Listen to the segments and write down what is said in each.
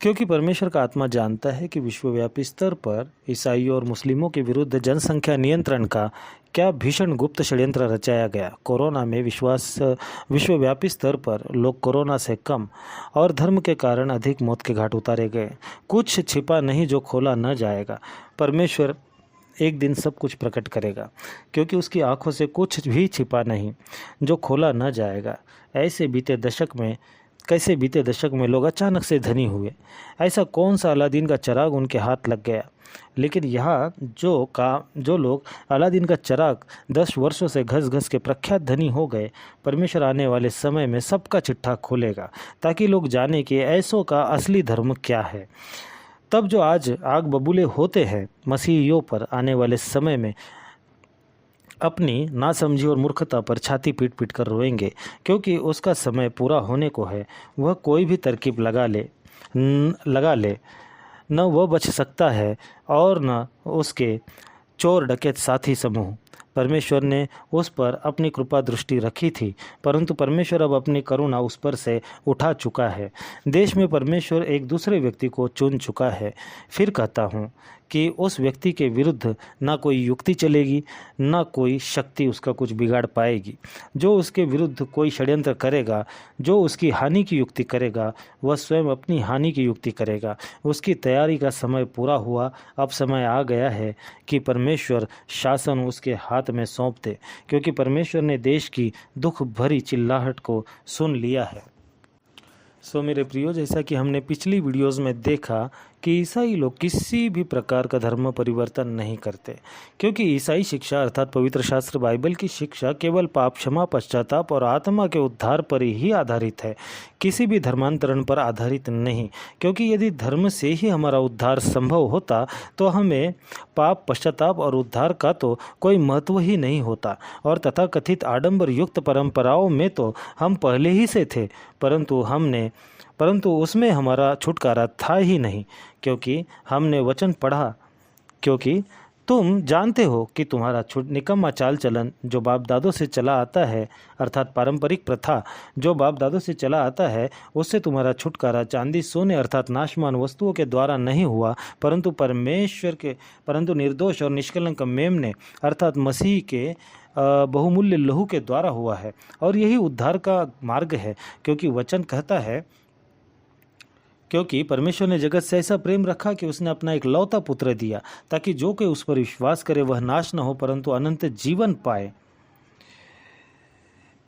क्योंकि परमेश्वर का आत्मा जानता है कि विश्वव्यापी स्तर पर ईसाइयों और मुस्लिमों के विरुद्ध जनसंख्या नियंत्रण का क्या भीषण गुप्त षड्यंत्र रचाया गया। कोरोना में विश्वव्यापी स्तर पर लोग कोरोना से कम और धर्म के कारण अधिक मौत के घाट उतारे गए। कुछ छिपा नहीं जो खोला न जाएगा। परमेश्वर एक दिन सब कुछ प्रकट करेगा, क्योंकि उसकी आंखों से कुछ भी छिपा नहीं जो खोला न जाएगा। कैसे बीते दशक में लोग अचानक से धनी हुए। ऐसा कौन सा अलादीन का चिराग उनके हाथ लग गया। लेकिन यहाँ जो लोग अलादीन का चिराग 10 वर्षों से घस घस के प्रख्यात धनी हो गए, परमेश्वर आने वाले समय में सबका चिट्ठा खोलेगा, ताकि लोग जाने कि ऐसों का असली धर्म क्या है। तब जो आज आग बबूले होते हैं, मसीहियों पर आने वाले समय में अपनी नासमझी और मूर्खता पर छाती पीट पीट कर रोएंगे, क्योंकि उसका समय पूरा होने को है। वह कोई भी तरकीब लगा ले न वह बच सकता है और न उसके चोर डकैत साथी समूह। परमेश्वर ने उस पर अपनी कृपा दृष्टि रखी थी, परंतु परमेश्वर अब अपनी करुणा उस पर से उठा चुका है। देश में परमेश्वर एक दूसरे व्यक्ति को चुन चुका है। फिर कहता हूँ कि उस व्यक्ति के विरुद्ध ना कोई युक्ति चलेगी, ना कोई शक्ति उसका कुछ बिगाड़ पाएगी। जो उसके विरुद्ध कोई षड्यंत्र करेगा, जो उसकी हानि की युक्ति करेगा, वह स्वयं अपनी हानि की युक्ति करेगा। उसकी तैयारी का समय पूरा हुआ। अब समय आ गया है कि परमेश्वर शासन उसके हाथ में सौंप दे, क्योंकि परमेश्वर ने देश की दुख भरी चिल्लाहट को सुन लिया है। मेरे प्रियो, जैसा कि हमने पिछली वीडियोस में देखा कि ईसाई लोग किसी भी प्रकार का धर्म परिवर्तन नहीं करते, क्योंकि ईसाई शिक्षा अर्थात पवित्र शास्त्र बाइबल की शिक्षा केवल पाप क्षमा, पश्चाताप और आत्मा के उद्धार पर ही आधारित है, किसी भी धर्मांतरण पर आधारित नहीं। क्योंकि यदि धर्म से ही हमारा उद्धार संभव होता तो हमें पाप, पश्चाताप और उद्धार का तो कोई महत्व ही नहीं होता, और तथाकथित आडंबर युक्त परंपराओं में तो हम पहले ही से थे, परंतु उसमें हमारा छुटकारा था ही नहीं, क्योंकि हमने वचन पढ़ा। क्योंकि तुम जानते हो कि तुम्हारा निकम्मा चाल चलन जो बाप दादों से चला आता है, अर्थात पारंपरिक प्रथा जो बाप दादों से चला आता है, उससे तुम्हारा छुटकारा चांदी सोने अर्थात नाशमान वस्तुओं के द्वारा नहीं हुआ, परंतु निर्दोष और निष्कलंक मेमने अर्थात मसीह के बहुमूल्य लहू के द्वारा हुआ है। और यही उद्धार का मार्ग है, क्योंकि वचन कहता है, क्योंकि परमेश्वर ने जगत से ऐसा प्रेम रखा कि उसने अपना एक लौता पुत्र दिया, ताकि जो कोई उस पर विश्वास करे वह नाश न हो परंतु अनंत जीवन पाए।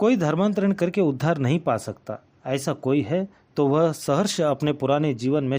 कोई धर्मांतरण करके उद्धार नहीं पा सकता। ऐसा कोई है तो वह सहर्ष अपने पुराने जीवन में